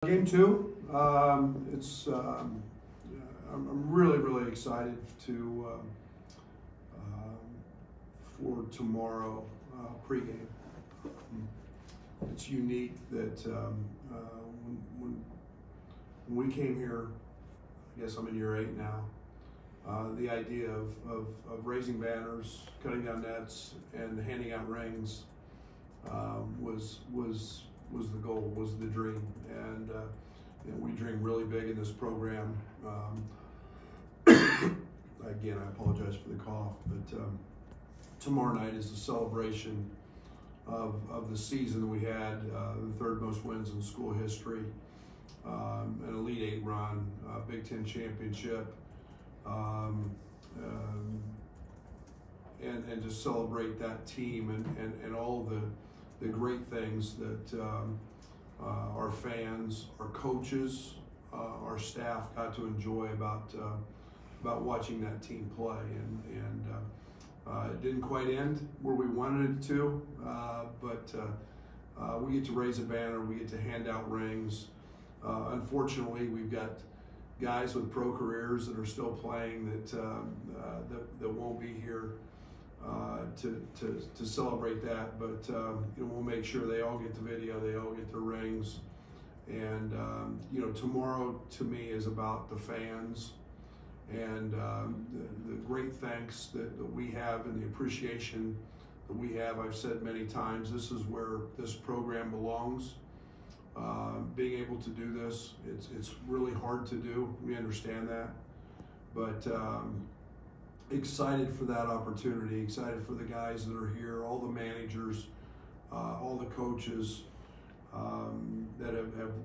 Game two, I'm really excited for tomorrow pregame. It's unique that when we came here, I guess I'm in year 8 now, the idea of raising banners, cutting down nets, and handing out rings was the goal, was the dream, and we dream really big in this program. Again, I apologize for the cough, but tomorrow night is a celebration of the season we had, the 3rd most wins in school history, an Elite 8 run, Big Ten championship, and to celebrate that team and all the great things that our fans, our coaches, our staff got to enjoy about watching that team play. And it didn't quite end where we wanted it to, but we get to raise a banner, we get to hand out rings. Unfortunately, we've got guys with pro careers that are still playing that won't be here to celebrate that, but we'll make sure they all get the video, they all get their rings, and tomorrow to me is about the fans and the great thanks that we have and the appreciation that we have. I've said many times, this is where this program belongs. Being able to do this, it's really hard to do. We understand that, but excited for that opportunity, excited for the guys that are here, all the managers, all the coaches that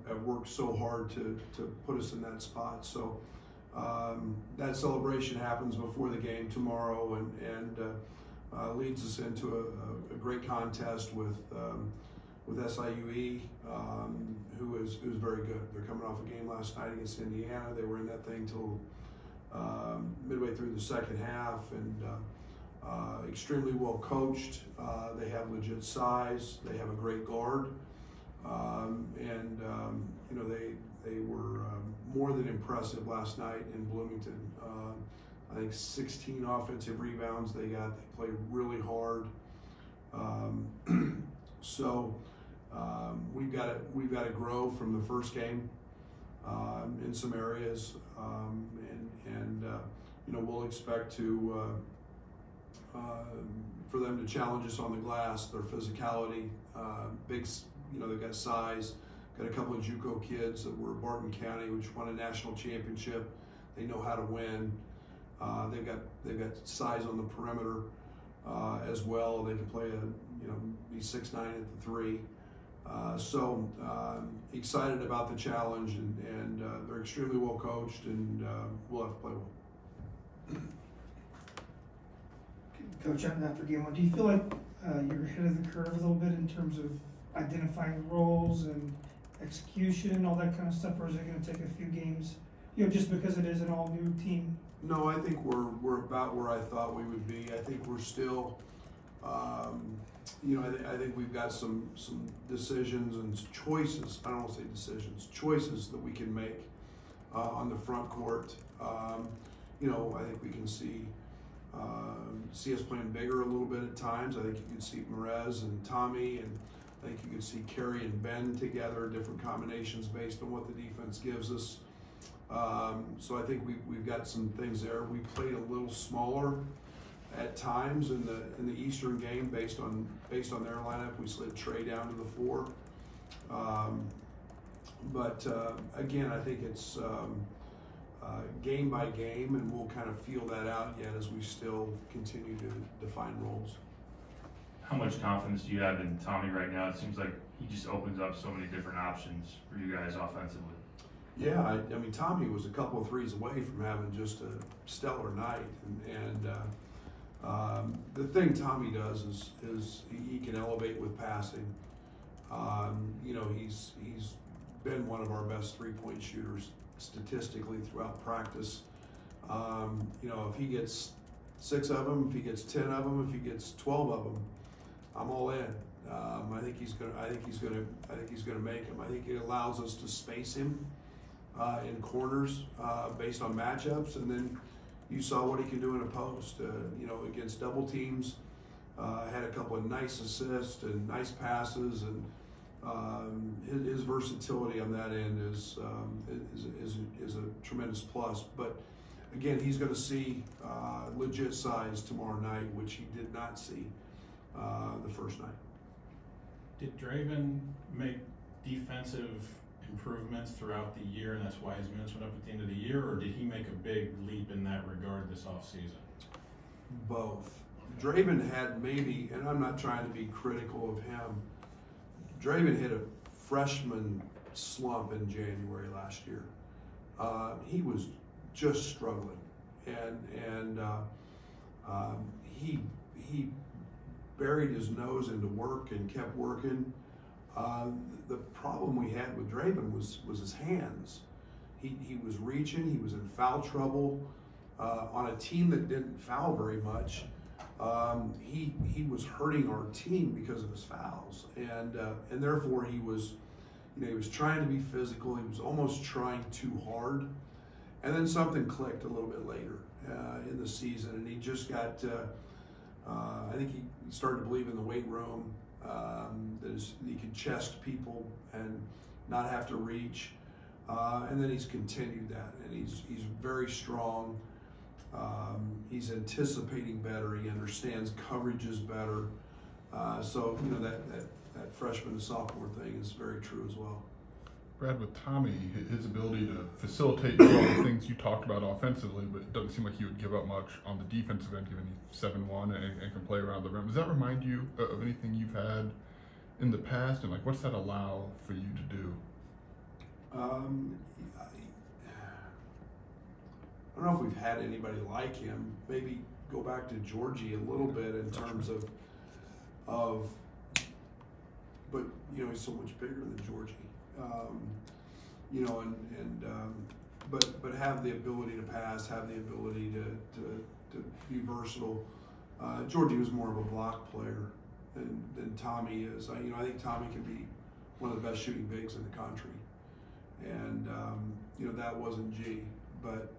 have worked so hard to put us in that spot. So that celebration happens before the game tomorrow, and leads us into a great contest with SIUE, who is very good. They're coming off a game last night against Indiana. They were in that thing till midway through the 2nd half, and extremely well coached. They have legit size. They have a great guard, and they were more than impressive last night in Bloomington. I think 16 offensive rebounds they got. They played really hard. So we've got to grow from the first game in some areas, and we'll expect for them to challenge us on the glass. Their physicality, big, they've got size. Got a couple of JUCO kids that were Barton County, which won a national championship. They know how to win. They've got size on the perimeter as well. They can play be 6'9" at the 3. So excited about the challenge, and they're extremely well coached, and we'll have to play well. Coach, after game 1, do you feel like you're ahead of the curve a little bit in terms of identifying roles and execution, all that kind of stuff, or is it going to take a few games, just because it is an all-new team? No, I think we're about where I thought we would be. I think we're still, I think we've got some decisions and choices. I don't want to say decisions, choices that we can make on the front court. I think we can see us playing bigger a little bit at times. I think you can see Merez and Tommy, and I think you can see Kerry and Ben together, different combinations based on what the defense gives us. So I think we've got some things there. We played a little smaller at times in the Eastern game based on their lineup. We slid Trey down to the 4. But again, I think it's game by game, and we'll kind of feel that out yet as we still continue to define roles. How much confidence do you have in Tommy right now? It seems like he just opens up so many different options for you guys offensively. Yeah, I mean, Tommy was a couple of threes away from having just a stellar night, and the thing Tommy does is he can elevate with passing. He's been one of our best 3-point shooters statistically throughout practice. If he gets 6 of them, if he gets 10 of them, if he gets 12 of them, I'm all in. I think he's gonna make him. I think it allows us to space him in corners based on matchups, and then you saw what he can do in a post. Against double teams, had a couple of nice assists and nice passes, and his versatility on that end is a tremendous plus. But again, he's going to see legit size tomorrow night, which he did not see the first night. Did Draven make defensive improvements throughout the year, and that's why his minutes went up at the end of the year, or did he make a big leap in that regard this offseason? Both. Draven had maybe, and I'm not trying to be critical of him, Draven hit a freshman slump in January last year. He was just struggling, and he buried his nose into work and kept working. The problem we had with Draven was his hands. He was reaching, he was in foul trouble on a team that didn't foul very much. He was hurting our team because of his fouls, and therefore he was trying to be physical. He was almost trying too hard, and then something clicked a little bit later in the season, and he just got. I think he started to believe in the weight room, that he could chest people and not have to reach, and then he's continued that, and he's very strong. He's anticipating better. He understands coverages better. So that freshman to sophomore thing is very true as well. Brad, with Tommy, his ability to facilitate all the things you talked about offensively, but it doesn't seem like he would give up much on the defensive end, given he's 7'1" and can play around the rim. Does that remind you of anything you've had in the past, and what's that allow for you to do? I don't know if we've had anybody like him. Maybe go back to Georgie a little bit in terms of, but he's so much bigger than Georgie. But have the ability to pass, have the ability to be versatile. Georgie was more of a block player than Tommy is. I think Tommy can be one of the best shooting bigs in the country, and that wasn't G. But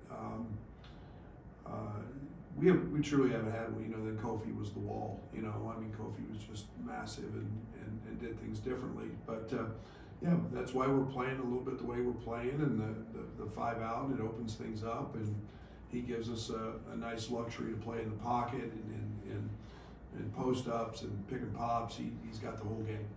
we truly haven't had one. Then Kofi was the wall. Kofi was just massive and did things differently. But that's why we're playing a little bit the way we're playing, and the 5 out, it opens things up, and he gives us a nice luxury to play in the pocket and post ups and pick and pops. He's got the whole game.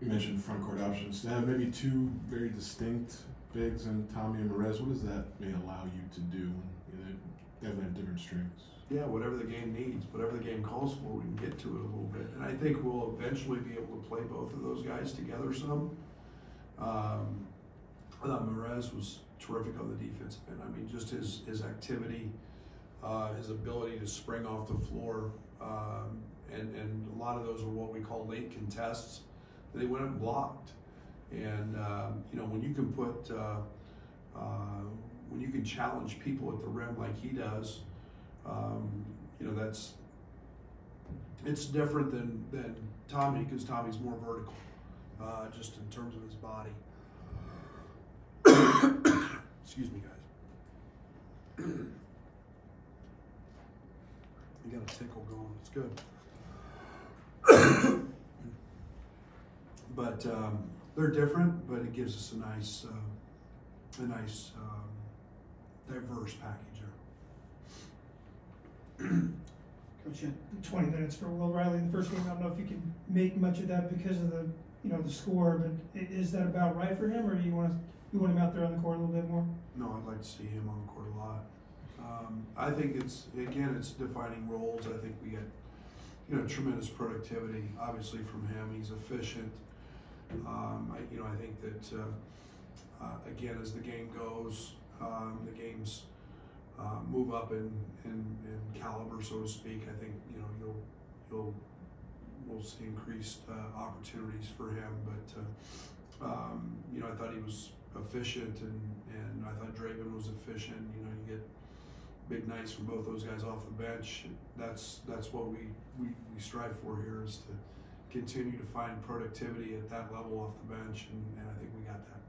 You mentioned front court options. To have maybe two very distinct bigs and Tommy and Merez, what does that may allow you to do? They definitely have different strengths. Yeah, whatever the game needs, whatever the game calls for, we can get to it a little bit. And I think we'll eventually be able to play both of those guys together some. I thought Merez was terrific on the defensive end. Just his activity, his ability to spring off the floor, and a lot of those are what we call late contests. They went and blocked. And when you can put, when you can challenge people at the rim like he does, it's different than Tommy, because Tommy's more vertical, just in terms of his body. Excuse me, guys. You got a tickle going. It's good. But they're different, but it gives us a nice diverse package there. Coach, you had 20 minutes for Will Riley in the first game. I don't know if you can make much of that because of the the score, but is that about right for him, or do you want him out there on the court a little bit more? No, I'd like to see him on the court a lot. I think it's defining roles. I think we get tremendous productivity, obviously, from him. He's efficient. I think that again, as the game goes, the games move up in caliber, so to speak. I think we'll see increased opportunities for him. But I thought he was efficient, and I thought Draven was efficient. You big nights from both those guys off the bench. That's what we strive for here, is to continue to find productivity at that level off the bench, and I think we got that.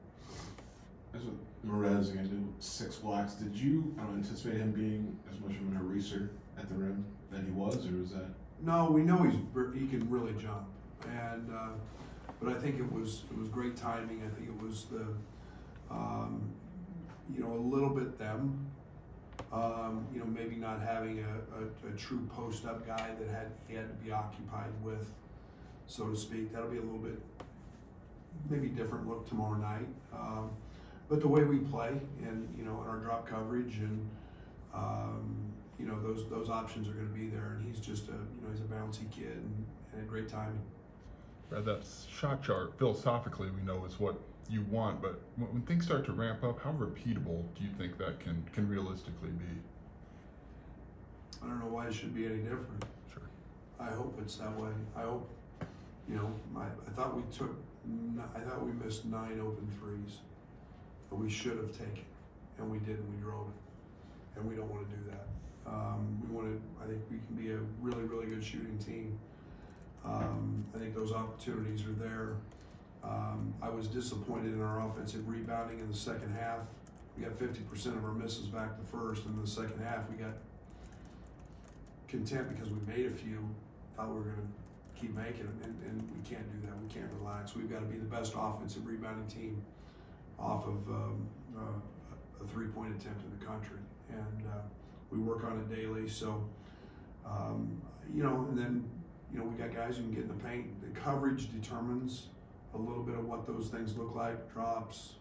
As with Merez, again, did 6 blocks. Did you anticipate him being as much of an eraser at the rim that he was, or was that? No, we know he can really jump, and but I think it was great timing. I think it was the a little bit them. Maybe not having a true post-up guy that he had to be occupied with, so to speak. That'll be a little bit maybe different look tomorrow night. But the way we play, and in our drop coverage, and those options are going to be there. And he's just he's a bouncy kid and a great timing. Brad, that shot chart philosophically we know is what you want, but when things start to ramp up, how repeatable do you think that can realistically be? I don't know why it should be any different. Sure. I hope it's that way. I hope, I thought we missed 9 open threes that we should have taken, and we didn't. We drove it, and we don't want to do that. I think we can be a really, really good shooting team. I think those opportunities are there. I was disappointed in our offensive rebounding in the second half. We got 50% of our misses back the first, and in the second half we got content because we made a few. Thought we were going to keep making them, and we can't do that. We can't relax. We've got to be the best offensive rebounding team off of a 3-point attempt in the country, and we work on it daily. So, and then we got guys who can get in the paint. The coverage determines a little bit of what those things look like. Drops,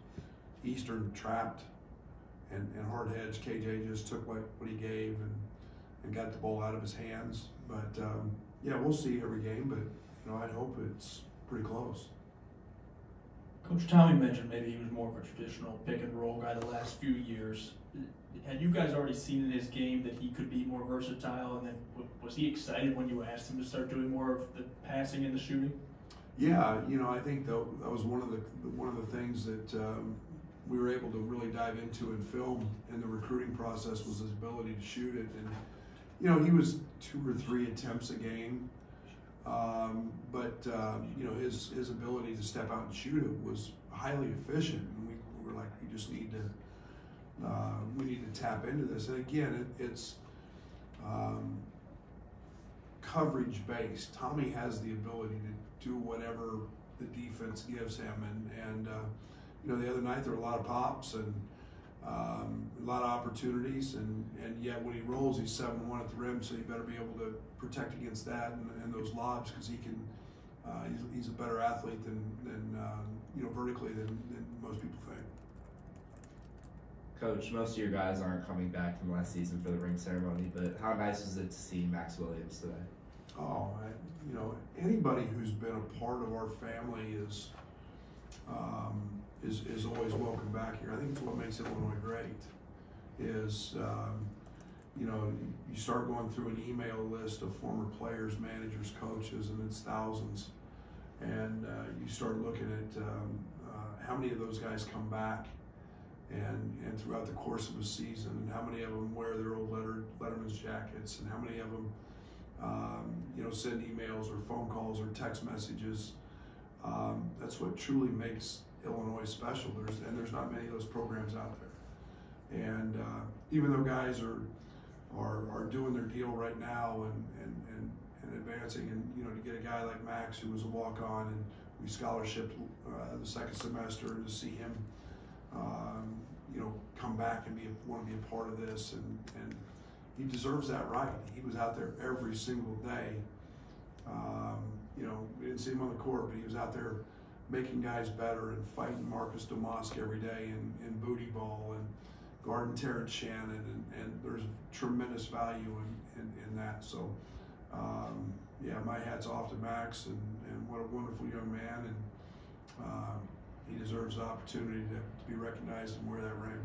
Eastern trapped, and hard hedge. KJ just took what he gave and got the ball out of his hands. But we'll see every game. But I'd hope it's pretty close. Coach Tommy mentioned maybe he was more of a traditional pick and roll guy the last few years. Had you guys already seen in his game that he could be more versatile, and then was he excited when you asked him to start doing more of the passing and the shooting? Yeah, I think that was one of the things that we were able to really dive into and film in the recruiting process, was his ability to shoot it. And he was 2 or 3 attempts a game, but his ability to step out and shoot it was highly efficient. And we were like, we just need to tap into this. And again, it's coverage based. Tommy has the ability to do whatever the defense gives him, and the other night there were a lot of pops and a lot of opportunities, and yet when he rolls, he's 7-1 at the rim, so you better be able to protect against that and those lobs, because he's a better athlete than vertically than most people think. Coach, most of your guys aren't coming back from last season for the ring ceremony, but how nice was it to see Max Williams today? Oh, anybody who's been a part of our family is always welcome back here. I think it's what makes Illinois great. Is you start going through an email list of former players, managers, coaches, and it's thousands, and you start looking at how many of those guys come back, and throughout the course of a season, and how many of them wear their old Letterman's jackets, and how many of them send emails or phone calls or text messages. That's what truly makes Illinois special. There's not many of those programs out there, and even though guys are doing their deal right now and advancing, and to get a guy like Max, who was a walk-on, and we scholarshiped the second semester, and to see him come back and want to be a part of this, and he deserves that right. He was out there every single day. We didn't see him on the court, but he was out there making guys better and fighting Marcus Domosk every day in booty ball and guarding Terrence Shannon, and there's tremendous value in that. So, my hat's off to Max, and what a wonderful young man, and he deserves the opportunity to be recognized and wear that ring.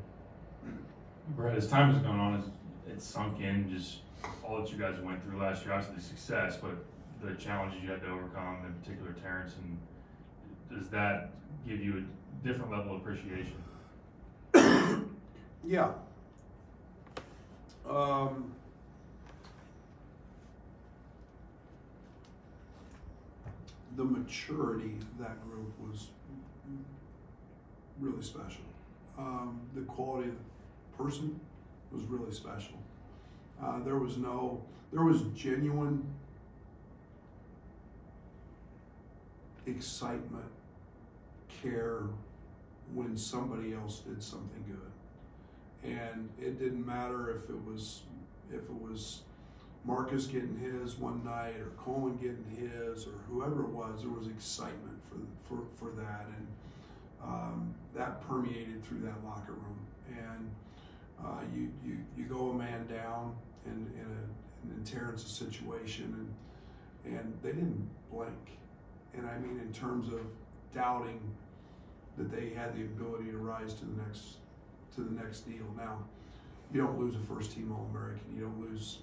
Brad, as time has gone on, it's sunk in, just all that you guys went through last year, obviously success, but the challenges you had to overcome, in particular Terrence, and does that give you a different level of appreciation? Yeah. The maturity of that group was really special. The quality of the person was really special. There was genuine excitement, care when somebody else did something good. And it didn't matter if it was Marcus getting his one night or Coleman getting his or whoever it was, there was excitement for that, and that permeated through that locker room. And you go a man down in Terrence's situation, and they didn't blink. And I mean, in terms of doubting that they had the ability to rise to the next deal. Now, you don't lose a first-team All-American. You don't lose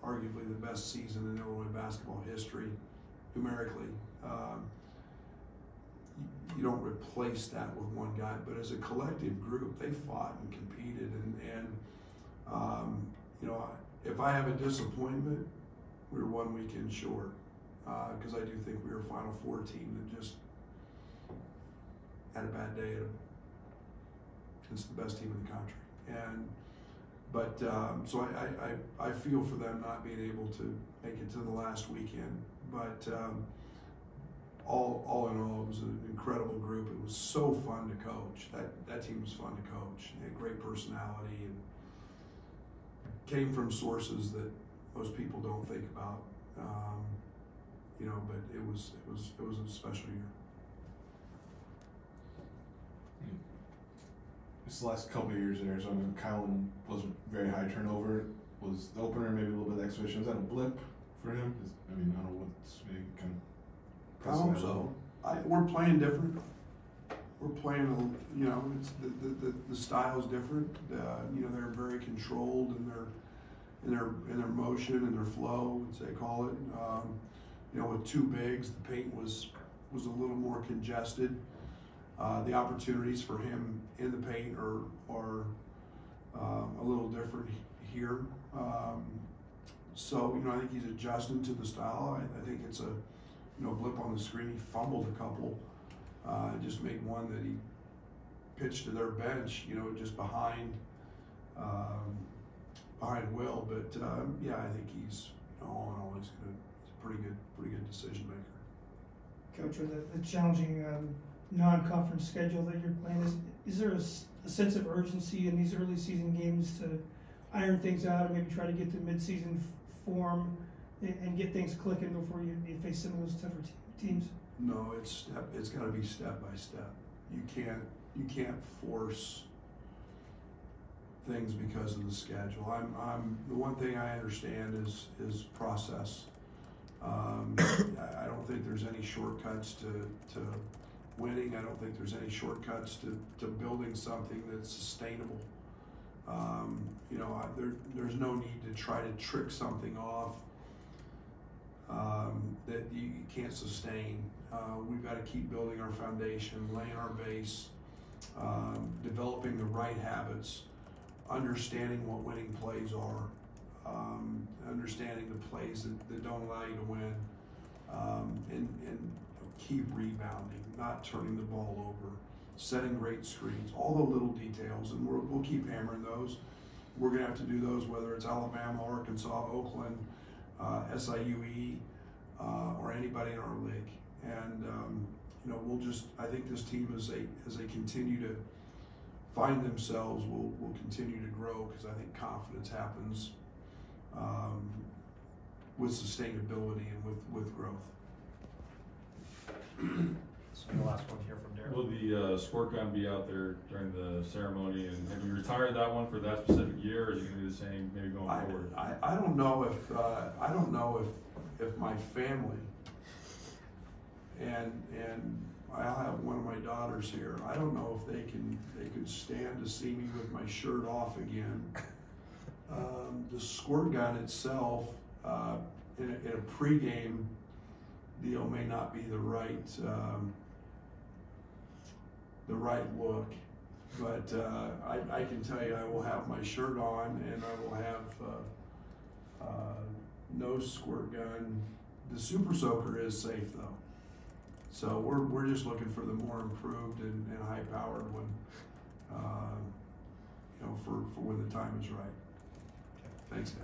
arguably the best season in Illinois basketball history numerically. You don't replace that with one guy, but as a collective group, they fought and competed. And you know, if I have a disappointment, we were 1 weekend short, because I do think we were a Final Four team that just had a bad day against the best team in the country. But so I feel for them not being able to make it to the last weekend. But all in all, it was an incredible group. It was so fun to coach. That team was fun to coach. They had great personality and came from sources that most people don't think about. You know, but it was a special year. This last couple of years in Arizona, Kylan was very high turnover. Was the opener maybe a little bit of exhibition? Was that a blip for him? I mean, I don't know what's maybe kind of. I hope so. We're playing different. We're playing, you know, it's the style's different. You know, they're very controlled in their motion and their flow, as they call it. You know, with two bigs, the paint was a little more congested. The opportunities for him in the paint are a little different here. So, you know, I think he's adjusting to the style. I think it's a, you know, blip on the screen. He fumbled a couple. Just made one that he pitched to their bench, you know, just behind Will. But yeah, I think he's, you know, all in all, he's a pretty good decision maker. Coach, with the challenging non-conference schedule that you're playing, is there a sense of urgency in these early season games to iron things out and maybe try to get to mid-season form and get things clicking before you face some of those tougher teams? No, it's got to be step by step. You can't force things because of the schedule. The one thing I understand is process. I don't think there's any shortcuts to winning. I don't think there's any shortcuts to building something that's sustainable. You know, there's no need to try to trick something off that you can't sustain. We've got to keep building our foundation, laying our base, developing the right habits, understanding what winning plays are, understanding the plays that don't allow you to win, and keep rebounding, not turning the ball over, setting great screens, all the little details, and we'll keep hammering those. We're going to have to do those whether it's Alabama, Arkansas, Oakland, SIUE, or anybody in our league. And you know, I think this team, as they continue to find themselves, will continue to grow, because I think confidence happens with sustainability and with growth. So the last one here from Darryl. Will the squirt gun be out there during the ceremony, and have you retired that one for that specific year, or is it going to be the same maybe going forward? I don't know if my family and I'll have one of my daughters here. I don't know if they could stand to see me with my shirt off again. The squirt gun itself, in a pregame deal, may not be the right look. But I can tell you, I will have my shirt on, and I will have no squirt gun. The Super Soaker is safe though, so we're just looking for the more improved and high-powered one, you know, for when the time is right. Thanks, guys.